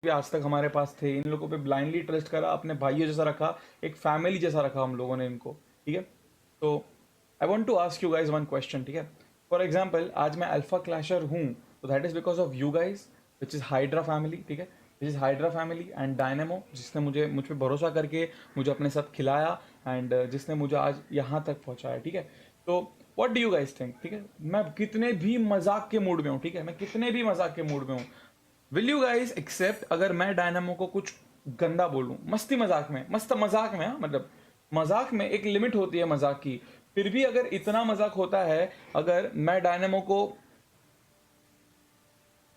भी आज तक हमारे पास थे, इन लोगों पे ब्लाइंडली ट्रस्ट करा, अपने भाइयों जैसा रखा, एक फैमिली जैसा रखा हम लोगों ने इनको, ठीक है। तो I want to ask you guys one question, ठीक है। फॉर एग्जाम्पल आज मैं अल्फा क्लैशर हूँ, तो that is because of you guys, which is hydra family, ठीक है। Which is hydra family and dynamo, जिसने मुझ पर भरोसा करके मुझे अपने साथ खिलाया एंड जिसने मुझे आज यहाँ तक पहुँचाया, ठीक है। तो what do you guys think, ठीक है, मैं कितने भी मजाक के मूड में हूँ, ठीक है, मैं कितने भी मजाक के मूड में हूँ, विल यू गाइज एक्सेप्ट अगर मैं डायनामो को कुछ गंदा बोलूं, मस्ती मजाक में, मस्त मजाक में, हाँ, मतलब मजाक में एक लिमिट होती है मजाक की, फिर भी अगर इतना मजाक होता है, अगर मैं डायनामो को,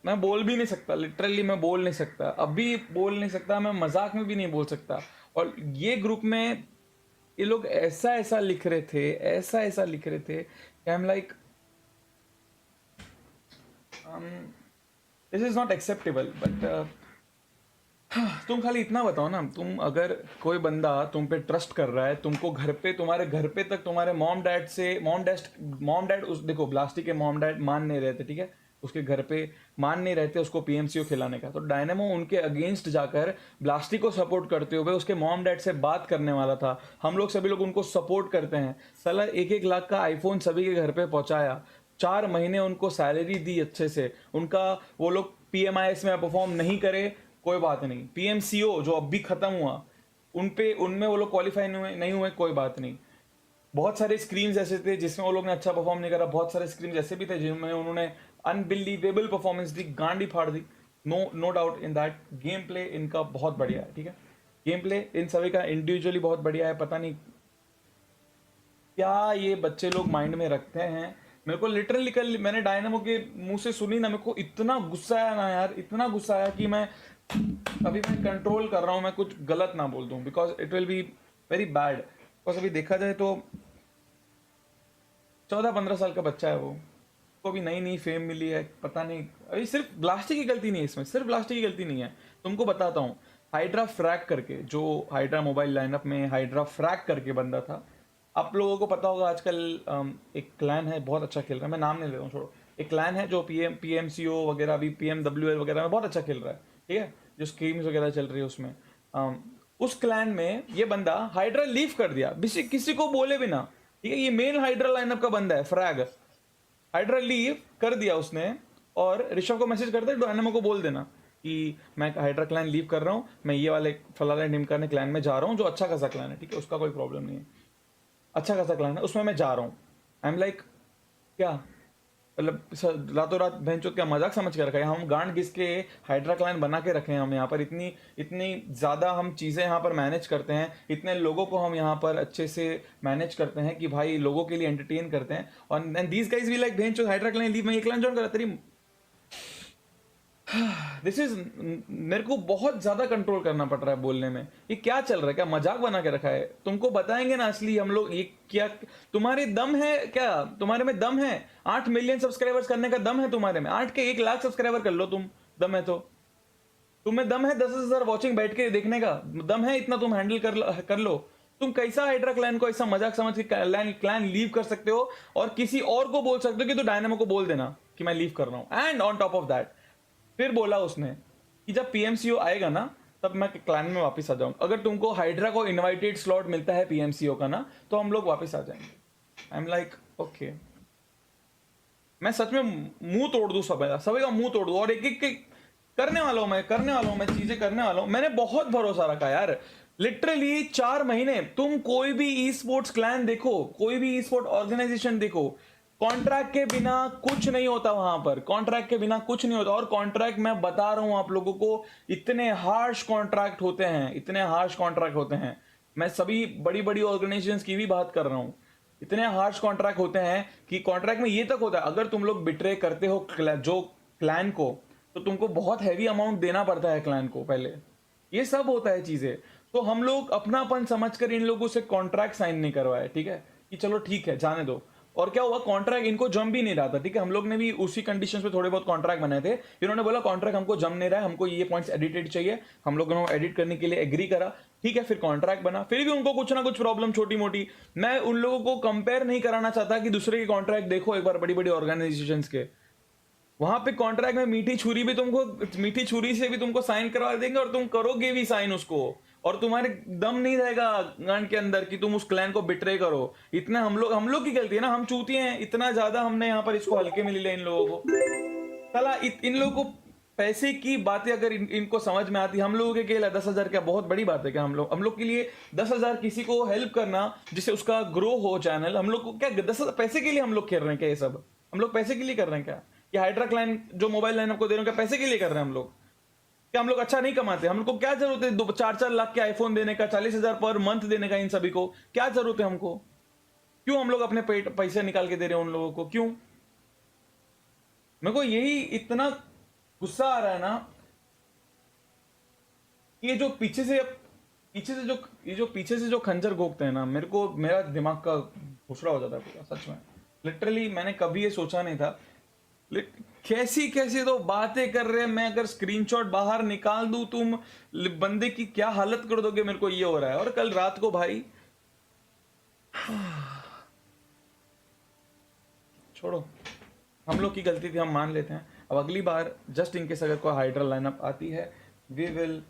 मैं बोल भी नहीं सकता, लिटरली मैं बोल नहीं सकता, अभी बोल नहीं सकता, मैं मजाक में भी नहीं बोल सकता, और ये ग्रुप में ये लोग ऐसा ऐसा लिख रहे थे, ऐसा ऐसा लिख रहे थे कि I am like, this is not acceptable. But तुम खाली इतना बताओ ना, तुम अगर कोई बंदा तुम पे ट्रस्ट कर रहा है, तुमको घर पे, तुम्हारे घर पे तक तुम्हारे मॉम डैड उस, देखो ब्लास्टी के मॉम डैड मान नहीं रहते, ठीक है, उसके घर पे मान नहीं रहते उसको पीएमसीओ खिलाने का, तो डायनेमो उनके अगेंस्ट जाकर ब्लास्टी को सपोर्ट करते हुए उसके मॉम डैड से बात करने वाला था। हम लोग सभी लोग उनको सपोर्ट करते हैं, साला 1-1 लाख का आईफोन सभी के घर पे पहुंचाया, 4 महीने उनको सैलरी दी अच्छे से, उनका वो लोग पीएमआईएस में परफॉर्म नहीं करे, कोई बात नहीं, पीएमसीओ जो अब भी खत्म हुआ, उनमें वो लोग क्वालिफाई नहीं हुए, कोई बात नहीं। बहुत सारे स्क्रीम्स ऐसे थे जिसमें वो लोग ने अच्छा परफॉर्म नहीं करा, बहुत सारे स्क्रीम्स ऐसे भी थे जिनमें उन्होंने अनबिलीवेबल परफॉर्मेंस दी, गांडी फाड़ दी, no doubt in that. Game play इनका बहुत बढ़िया है, ठीक है, गेम प्ले इन सभी का इंडिविजुअली बहुत बढ़िया है, पता नहीं क्या ये बच्चे लोग माइंड में रखते हैं। मेरे को लिटरली कल मैंने डायनामो के मुंह से सुनी ना, मेरे को इतना गुस्सा आया ना यार, इतना गुस्सा आया कि मैं अभी मैं कंट्रोल कर रहा हूँ, मैं कुछ गलत ना बोल दूँ, because it will be very bad. Because अभी देखा जाए तो 14-15 साल का बच्चा है वो, को भी नई नई फेम मिली है, पता नहीं, अभी सिर्फ ब्लास्टी की गलती नहीं है इसमें, सिर्फ ब्लास्टी की गलती नहीं है, तुमको बताता हूँ। हाइड्रा फ्रैक करके, जो हाइड्रा मोबाइल लाइनअप में हाइड्रा फ्रैक करके बंदा था, आप लोगों को पता होगा आजकल एक क्लैन है बहुत अच्छा खेल रहा है, मैं नाम नहीं ले रहा हूँ, छोड़ो, एक क्लैन है जो पीएमसीओ वगैरह, अभी पीएमडब्ल्यूएल वगैरह में बहुत अच्छा खेल रहा है, ठीक है, जो स्कीम्स वगैरह चल रही है उसमें, उस क्लैन में ये बंदा हाइड्रा लीव कर दिया, किसी को बोले बिना, ठीक है, ये मेन हाइड्रा लाइनअप का बंदा है फ्रैग, हाइड्रा लीव कर दिया उसने, और ऋषभ को मैसेज करते डायनामो को बोल देना कि मैं हाइड्रा क्लैन लीव कर रहा हूँ, मैं ये वाले फलाना ढिमकाने क्लैन में जा रहा हूँ, जो अच्छा खासा क्लैन है, ठीक है, उसका कोई प्रॉब्लम नहीं है, अच्छा खासा क्लैन है, उसमें मैं जा रहा हूँ। आई एम लाइक, क्या मतलब रातों रात भैंचो क्या मजाक समझ के रखा है, हम गांड घिस के हाइड्रा क्लैन बना के रखे हैं, हम यहाँ पर इतनी इतनी ज़्यादा हम चीज़ें यहाँ पर मैनेज करते हैं, इतने लोगों को हम यहाँ पर अच्छे से मैनेज करते हैं कि भाई लोगों के लिए एंटरटेन करते हैं, और एंड दीज गाइज भी लाइक भैंचो हाइड्रा क्लैन लीव, मैं ये क्लैन ज्वाइन करा तेरी, दिस इज, मेरे को बहुत ज्यादा कंट्रोल करना पड़ रहा है बोलने में, ये क्या चल रहा है, क्या मजाक बना के रखा है, तुमको बताएंगे ना असली हम लोग, ये क्या तुम्हारे दम है, क्या तुम्हारे में दम है, 8 मिलियन सब्सक्राइबर्स करने का दम है तुम्हारे में, 8 के 1 लाख सब्सक्राइबर कर लो तुम, दम है तो, तुम्हें दम है 10,000 वॉचिंग बैठ के देखने का, दम है इतना, तुम हैंडल कर लो। तुम कैसा हाइड्रा क्लैन को ऐसा मजाक समझ के क्लैन लीव कर सकते हो, और किसी और को बोल सकते हो कि तो डायनामो को बोल देना कि मैं लीव कर रहा हूं, and on top of that फिर बोला उसने कि जब पीएमसीओ आएगा ना तब मैं क्लैन में वापस आ जाऊंगा, अगर तुमको हाइड्रा को इनवाइटेड स्लॉट मिलता है पीएमसीओ का ना, तो हम लोग वापस आ जाएंगे। आई एम लाइक ओके, मैं सच में मुंह तोड़ दूं, सभी का मुंह तोड़ दूं, और एक एक करने वाला हूं, मैं चीजें करने वाला हूं, मैंने बहुत भरोसा रखा यार, लिटरली 4 महीने, तुम कोई भी ई स्पोर्ट्स क्लैन देखो, कोई भी ई स्पोर्ट ऑर्गेनाइजेशन देखो, कॉन्ट्रैक्ट के बिना कुछ नहीं होता वहां पर, कॉन्ट्रैक्ट के बिना कुछ नहीं होता, और कॉन्ट्रैक्ट मैं बता रहा हूं आप लोगों को, इतने हार्श कॉन्ट्रैक्ट होते हैं, इतने हार्श कॉन्ट्रैक्ट होते हैं, मैं सभी बड़ी बड़ी ऑर्गेनाइजेशंस की भी बात कर रहा हूं, इतने हार्श कॉन्ट्रैक्ट होते हैं कि कॉन्ट्रैक्ट में ये तक होता है, अगर तुम लोग बिट्रे करते हो जो क्लैन को, तो तुमको बहुत हैवी अमाउंट देना पड़ता है क्लैन को पहले, ये सब होता है चीजें, तो हम लोग अपनापन समझकर इन लोगों से कॉन्ट्रैक्ट साइन नहीं करवाए, ठीक है, कि चलो ठीक है जाने दो, और क्या हुआ, कॉन्ट्रैक्ट इनको जम भी नहीं रहा था, ठीक है, हम लोग ने भी उसी कंडीशंस पे थोड़े बहुत कॉन्ट्रैक्ट बनाए थे, इन्होंने बोला कॉन्ट्रैक्ट हमको जम नहीं रहा है, हमको ये पॉइंट्स एडिटेड चाहिए, हम लोगों ने एडिट करने के लिए एग्री करा, ठीक है, फिर कॉन्ट्रैक्ट बना, फिर भी उनको कुछ ना कुछ प्रॉब्लम छोटी मोटी, मैं उन लोगों को कंपेयर नहीं कराना चाहता कि दूसरे के कॉन्ट्रैक्ट देखो एक बार, बड़ी बड़ी ऑर्गेनाइजेशंस के, वहां पे कॉन्ट्रैक्ट में मीठी छुरी से भी तुमको साइन करवा देंगे और तुम करोगे भी साइन उसको, और तुम्हारे दम नहीं रहेगा गांड के अंदर कि तुम उस क्लैन को बिट्रे करो। इतना हम लोग की गलती है ना, हम चूतिए हैं, इतना ज्यादा हमने यहाँ पर इसको हल्के में ले लिया इन लोगों को। साला इन लोगों को पैसे की बातें अगर इनको समझ में आती, हम लोगों के लिए 10,000 क्या बहुत बड़ी बात है क्या? हम लोग के लिए 10,000 किसी को हेल्प करना जिससे उसका ग्रो हो चैनल, हम लोग को क्या 10,000 पैसे के लिए हम लोग खेल रहे हैं क्या? ये सब हम लोग पैसे के लिए कर रहे हैं क्या? ये हाइड्रा क्लाइन जो मोबाइल लाइन आपको दे रहे हैं क्या पैसे के लिए कर रहे हैं हम लोग? क्या हम लोग अच्छा नहीं कमाते? हम लोग को क्या जरूरत है 4-4 लाख के आईफोन देने का, 40,000 पर मंथ देने का? इन सभी को क्या जरूरत है हमको? क्यों हम लोग अपने पैसे निकाल के दे रहे हैं उन लोगों को? क्यों? मेरे को यही इतना गुस्सा आ रहा है ना, ये जो पीछे से जो खंजर घोंपते हैं ना, मेरा दिमाग का घुसड़ा हो जाता है पूरा, सच में। लिटरली मैंने कभी ये सोचा नहीं था। कैसी कैसी तो बातें कर रहे हैं, मैं अगर स्क्रीनशॉट बाहर निकाल दूं तुम बंदे की क्या हालत कर दोगे, मेरे को ये हो रहा है। और कल रात को भाई छोड़ो, हम लोग की गलती थी, हम मान लेते हैं। अब अगली बार जस्ट इन केस अगर कोई हाइड्रा लाइनअप आती है, वी विल।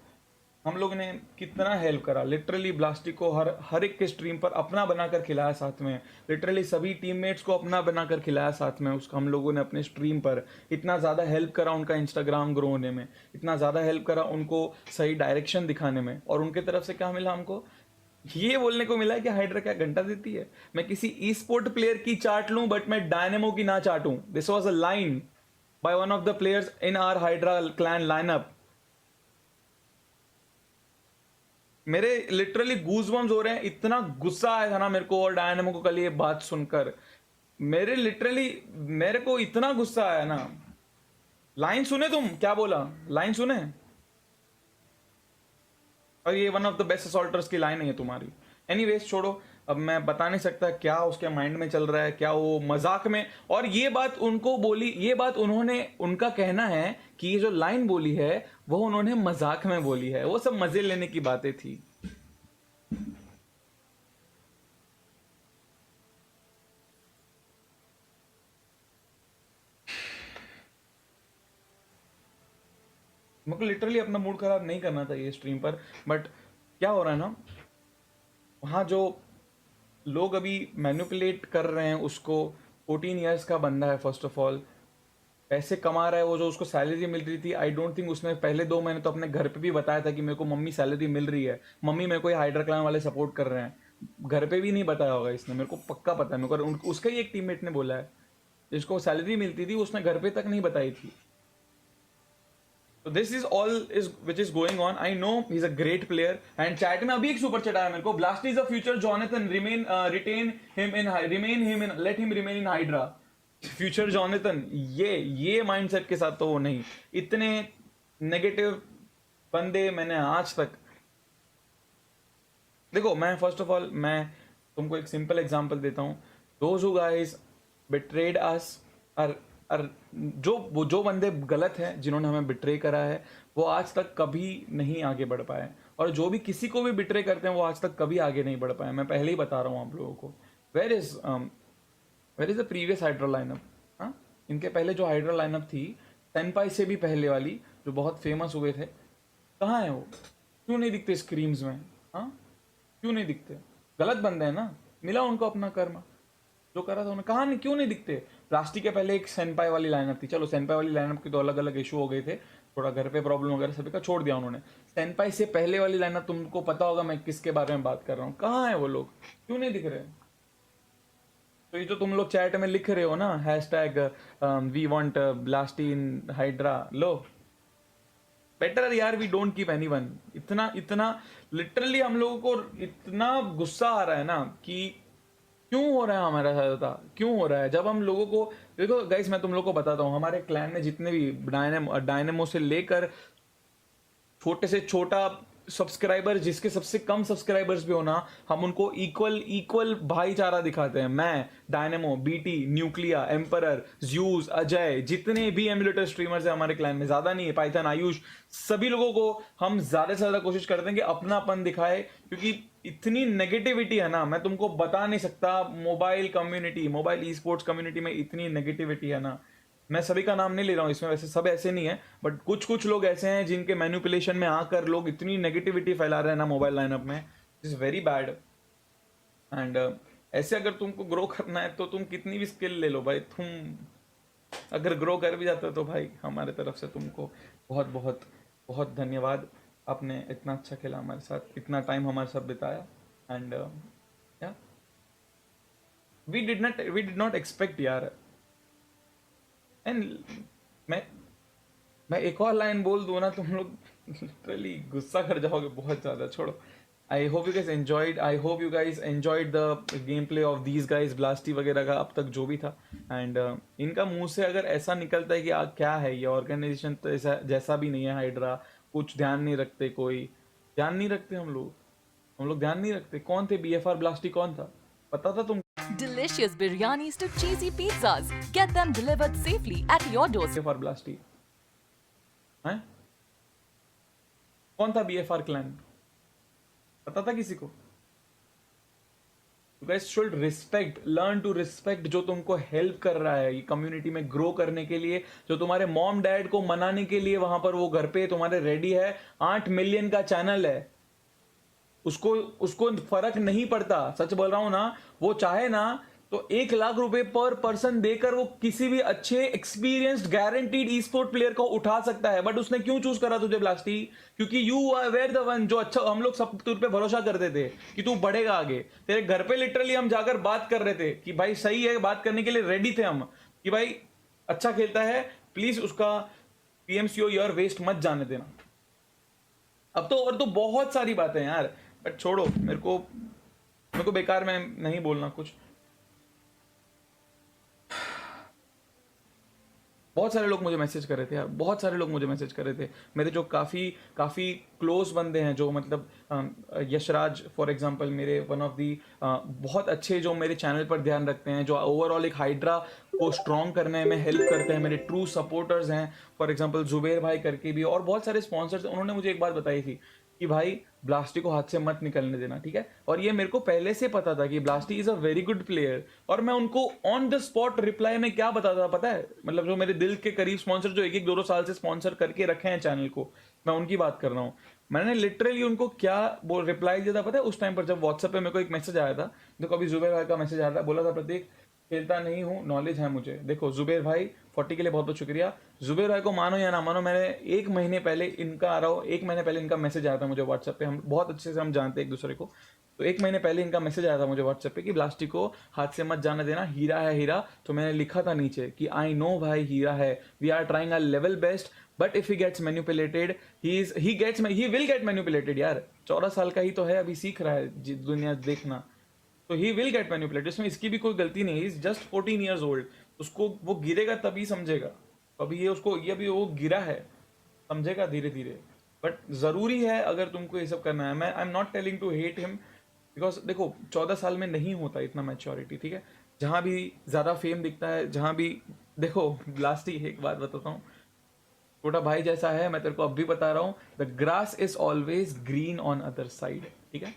हम लोग ने कितना हेल्प करा लिटरली, ब्लास्टिक को हर एक के स्ट्रीम पर अपना बनाकर खिलाया साथ में, लिटरली सभी टीममेट्स को अपना बनाकर खिलाया साथ में। उसका हम लोगों ने अपने स्ट्रीम पर इतना ज़्यादा हेल्प करा उनका इंस्टाग्राम ग्रो होने में, इतना ज़्यादा हेल्प करा उनको सही डायरेक्शन दिखाने में। और उनके तरफ से क्या मिला हमको? ये बोलने को मिला है कि हाइड्रा क्या घंटा देती है। मैं किसी ई स्पोर्ट प्लेयर की चाट लूं बट मैं डायनेमो की ना चाटूं। This was a line by one of the players in our Hydra clan lineup. मेरे लिटरली गूज़बम्स हो रहे हैं, इतना गुस्सा आया था ना मेरे को और डायनेमो को कल ये बात सुनकर। मेरे को इतना गुस्सा आया ना। लाइन सुने तुम क्या बोला? लाइन सुने? और ये वन ऑफ द बेस्ट असॉल्टर्स की लाइन है ये तुम्हारी। एनीवेज छोड़ो, अब मैं बता नहीं सकता क्या उसके माइंड में चल रहा है, क्या वो मजाक में। और ये बात उनको बोली, ये बात उन्होंने, उनका कहना है कि ये जो लाइन बोली है वो उन्होंने मजाक में बोली है, वो सब मजे लेने की बातें थी। मेरे को लिटरली अपना मूड खराब नहीं करना था ये स्ट्रीम पर, बट क्या हो रहा है ना, वहाँ जो लोग अभी मैनिपुलेट कर रहे हैं उसको, 14 ईयर्स का बंदा है फर्स्ट ऑफ ऑल, पैसे कमा रहा है। वो जो उसको सैलरी मिल रही थी, आई डोंट थिंक उसने पहले 2 महीने तो अपने घर पे भी बताया था कि मेरे को मम्मी सैलरी मिल रही है, मम्मी मेरे को ये हाइड्रा क्लान वाले सपोर्ट कर रहे हैं। घर पे भी नहीं बताया होगा इसने, मेरे को पक्का पता है। मेरे को उसका ही एक टीममेट ने बोला है जिसको सैलरी मिलती थी, उसने घर पे तक नहीं बताई थी। तो this is all is which is going on. I know he is a great player. And chat में अभी एक सुपर चैट आया मेरे को, blast is a future Jonathan, let him remain in hydra. Future Jonathan, ये mindset के साथ तो वो नहीं। इतने नेगेटिव बंदे मैंने आज तक देखो। मैं फर्स्ट ऑफ ऑल मैं तुमको एक सिंपल एग्जांपल देता हूं। दोज हु गाइस बिट्रेड अस और जो बंदे गलत हैं, जिन्होंने हमें बिट्रे करा है, वो आज तक कभी नहीं आगे बढ़ पाए। और जो भी किसी को भी बिट्रे करते हैं वो आज तक कभी आगे नहीं बढ़ पाए। मैं पहले ही बता रहा हूँ आप लोगों को। Where is the previous Hydra lineup? हाँ, इनके पहले जो हाइड्रा लाइनअप थी, सेनपाई से भी पहले वाली, जो बहुत फेमस हुए थे, कहाँ है वो? क्यों नहीं दिखते स्क्रीम्स में? हाँ, क्यों नहीं दिखते? गलत बंदे हैं ना, मिला उनको अपना कर्म, जो करा था उन्हें। कहाँ नहीं, क्यों नहीं दिखते? प्लास्टिक के पहले एक सेनपाई वाली लाइनअप थी, चलो सेनपाई वाली लाइनअप की तो अलग अलग इशू हो गए थे, थोड़ा घर पे प्रॉब्लम वगैरह सभी का छोड़ दिया उन्होंने। सेनपाई से पहले वाली लाइनअप तुमको पता होगा मैं किसके बारे में बात कर रहा हूँ। कहाँ है वो लोग? क्यों नहीं दिख रहे? तो ये जो तुम लोग चैट में लिख रहे हो ना, hashtag we want Blasty in Hydra, लो बेटर यार, वी डोंट कीप एनीवन। इतना लिटरली हम लोगों को इतना गुस्सा आ रहा है ना कि क्यों हो रहा है हमारा साथ, क्यों हो रहा है? जब हम लोगों को देखो गाइस, मैं तुम लोगों को बताता हूँ, हमारे क्लैन में जितने भी डायनेमो से लेकर छोटे से छोटा सब्सक्राइबर, जिसके सबसे कम सब्सक्राइबर्स भी होना, हम उनको इक्वल भाईचारा दिखाते हैं। मैं, Dynamo, BT, Nucleya, Emperor, Zeus, Ajay, जितने भी एमुलेटर स्ट्रीमर्स हैं हमारे क्लैन में, ज्यादा नहीं है, पाइथन, आयुष, सभी लोगों को हम ज्यादा से ज्यादा कोशिश करते हैं कि अपनापन दिखाए। क्योंकि इतनी नेगेटिविटी है ना, मैं तुमको बता नहीं सकता। मोबाइल ई स्पोर्ट्स कम्युनिटी में इतनी नेगेटिविटी है ना मैं सभी का नाम नहीं ले रहा हूँ इसमें, वैसे सब ऐसे नहीं है, बट कुछ कुछ लोग ऐसे हैं जिनके मैनिपुलेशन में आकर लोग इतनी नेगेटिविटी फैला रहे हैं ना मोबाइल लाइनअप में, इज वेरी बैड। एंड ऐसे अगर तुमको ग्रो करना है तो तुम कितनी भी स्किल ले लो भाई, तुम अगर ग्रो कर भी जाते हो तो भाई हमारे तरफ से तुमको बहुत बहुत बहुत धन्यवाद। आपने इतना अच्छा खेला हमारे साथ, इतना टाइम हमारे साथ बिताया। एंड या वी डिड नॉट एक्सपेक्ट यार। एंड मैं मैं एक और लाइन बोल दूँ ना, तुम लोग लिटरली गुस्सा कर जाओगे बहुत ज़्यादा, छोड़ो। I hope you guys enjoyed the game play of these guys, Blasty वगैरह का अब तक जो भी था। एंड इनका मुंह से अगर ऐसा निकलता है कि क्या है ये ऑर्गेनाइजेशन, तो ऐसा जैसा भी नहीं है हाइड्रा, कुछ ध्यान नहीं रखते, कोई ध्यान नहीं रखते हम लोग ध्यान नहीं रखते। कौन थे BFR ब्लास्टी, कौन था पता था तुम? Delicious biryanis to cheesy pizzas. Get them delivered safely at your doorstep. BFR ब्लास्टी है? कौन था BFR क्लैन, पता था किसी को? You guys should respect, learn to respect जो तुमको हेल्प कर रहा है ये कम्युनिटी में ग्रो करने के लिए, जो तुम्हारे मॉम डैड को मनाने के लिए वहां पर वो घर पे तुम्हारे रेडी है। 8 मिलियन का चैनल है, उसको उसको फर्क नहीं पड़ता, सच बोल रहा हूं ना। वो चाहे ना तो 1 लाख रुपए पर पर्सन देकर वो किसी भी अच्छे एक्सपीरियंस्ड गारंटीड ई स्पोर्ट प्लेयर को उठा सकता है। बट उसने क्यों चूज करा तुझे ब्लास्टी? क्योंकि यू वेर द वन जो अच्छा, हम लोग सब तुझ पे भरोसा करते थे कि तू बढ़ेगा आगे। तेरे घर पे लिटरली हम जाकर बात कर रहे थे कि भाई सही है, बात करने के लिए रेडी थे हम कि भाई अच्छा खेलता है, प्लीज उसका PMCO ईयर वेस्ट मत जाने देना। अब तो और तो बहुत सारी बातें हैं यार, बट छोड़ो, मेरे को बेकार में नहीं बोलना कुछ। बहुत सारे लोग मुझे मैसेज कर रहे थे यार, बहुत सारे लोग मुझे मैसेज कर रहे थे, मेरे जो काफ़ी काफ़ी क्लोज बंदे हैं, जो मतलब यशराज फॉर एग्जांपल, मेरे वन ऑफ दी बहुत अच्छे जो मेरे चैनल पर ध्यान रखते हैं, जो ओवरऑल एक हाइड्रा को स्ट्रॉन्ग करने में हेल्प करते हैं, मेरे ट्रू सपोर्टर्स हैं। फॉर एग्जांपल जुबेर भाई करके भी, और बहुत सारे स्पॉन्सर्स। उन्होंने मुझे एक बात बताई थी कि भाई ब्लास्टी को हाथ से मत निकलने देना, ठीक है? और ये मेरे को पहले से पता था कि Blasty is a very good player, और मैं उनको ऑन द स्पॉट रिप्लाई में क्या बताता था पता है? मतलब जो मेरे दिल के करीब स्पॉन्सर, जो एक एक दो दो साल से स्पॉन्सर करके रखे हैं चैनल को, मैं उनकी बात कर रहा हूँ। मैंने लिटरली उनको क्या रिप्लाई दिया था पता है? उस टाइम पर जब व्हाट्सएप पे मेरे को एक मैसेज आया था, देखो अभी जुबेर भाई का मैसेज आया था, बोला था प्रतीक खेलता नहीं हूँ, नॉलेज है मुझे। देखो जुबेर भाई 40 के लिए बहुत बहुत शुक्रिया। जुबेर भाई को मानो या ना मानो, मैंने 1 महीने पहले इनका आ रहा हूँ, 1 महीने पहले इनका मैसेज आया था मुझे व्हाट्सएप पे, हम बहुत अच्छे से हम जानते हैं एक दूसरे को। तो 1 महीने पहले इनका मैसेज आया था मुझे व्हाट्सएप पे कि ब्लास्टी को हाथ से मत जाने देना, हीरा है हीरा। तो मैंने लिखा था नीचे कि आई नो भाई हीरा है, we are trying our level best, but if he gets manipulated, he will get manipulated यार। 14 साल का ही तो है, अभी सीख रहा है दुनिया देखना, तो ही विल गेट मैनिपुलेटेड। इसमें इसकी भी कोई गलती नहीं है, इज जस्ट 14 years ओल्ड। उसको वो गिरेगा तभी समझेगा, अभी ये अभी वो गिरा है, समझेगा धीरे धीरे। बट जरूरी है अगर तुमको ये सब करना है, मैं I am not telling to hate him, because देखो 14 साल में नहीं होता इतना मैच्योरिटी, ठीक है? जहां भी ज्यादा फेम दिखता है, जहां भी देखो ब्लास्टी, एक बात बताता हूँ, छोटा भाई जैसा है, मैं तेरे को अब भी बता रहा हूँ, the grass is always green on other side, ठीक है?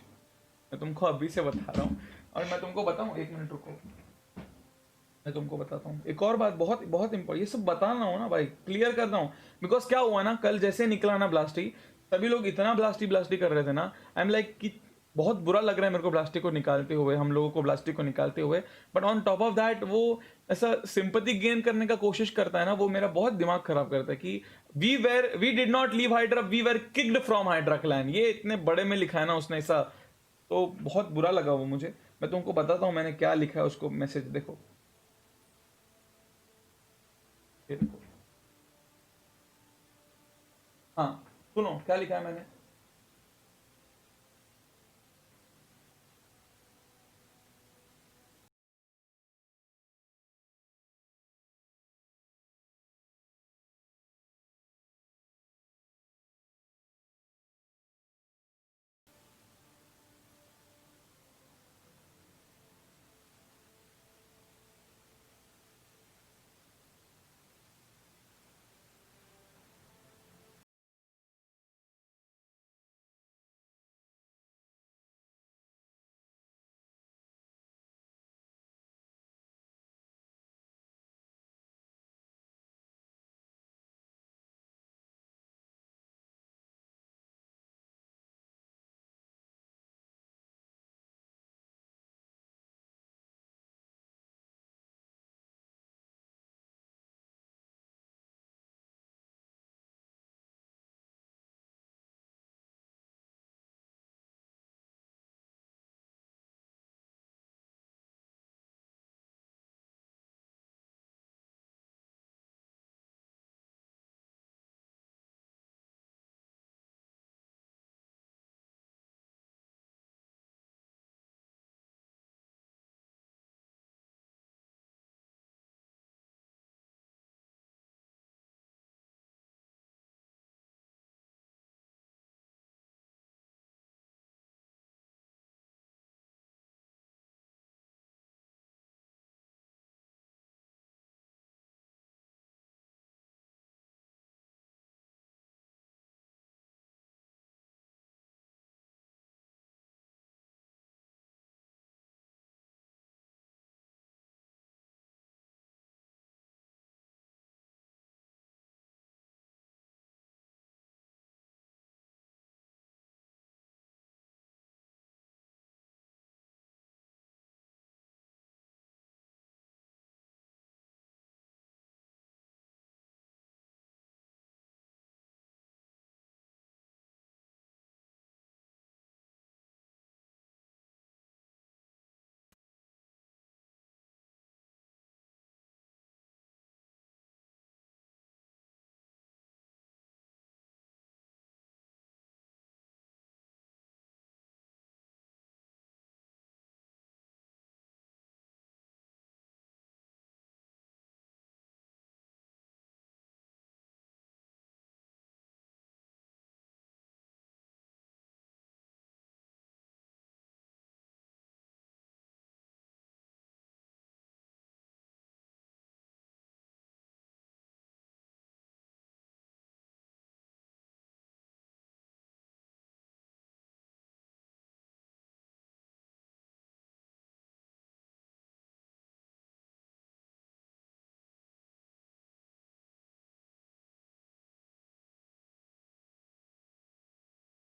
मैं तुमको अभी से बता रहा हूँ। और मैं तुमको बताऊँ, 1 मिनट रुको, मैं तुमको बताता हूँ एक और बात, बहुत बहुत इंपॉर्टेंट, ये सब बताना हो ना भाई, क्लियर कर रहा हूँ। बिकॉज क्या हुआ ना, कल जैसे निकला ना ब्लास्टी, सभी लोग इतना ब्लास्टी ब्लास्टी कर रहे थे ना, आई एम लाइक कि बहुत बुरा लग रहा है मेरे को ब्लास्टी को निकालते हुए, हम लोगों को ब्लास्टी को निकालते हुए। But on top of that वो ऐसा सिंपैथी गेन करने का कोशिश करता है ना, वो मेरा बहुत दिमाग खराब करता है कि we did not leave Hydra, we were kicked from Hydra clan. ये इतने बड़े में लिखा है ना उसने ऐसा, तो बहुत बुरा लगा वो मुझे। मैं तुमको बताता हूँ मैंने क्या लिखा है उसको मैसेज, देखो ये देखो, हाँ सुनो क्या लिखा है मैंने।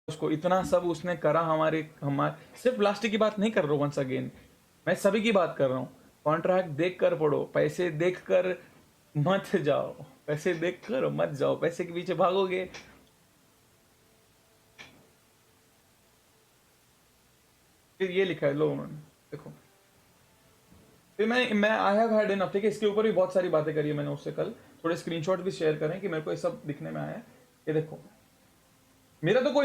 उसको इतना सब उसने करा हमारे सिर्फ प्लास्टिक की बात नहीं कर रहा हूँ, वंस अगेन मैं सभी की बात कर रहा हूँ। कॉन्ट्रैक्ट देख कर पढ़ो, पैसे देख कर मत जाओ, पैसे देख कर मत जाओ, पैसे के पीछे भागोगे फिर ये लिखा है लो उन्होंने देखो। फिर मैं आई हैव हैड इनफ, ठीक है, इसके ऊपर भी बहुत सारी बातें करी है मैंने उससे कल, थोड़े स्क्रीनशॉट भी शेयर करें कि मेरे को ये सब दिखने में आया है। ये देखो, मेरा तो कोई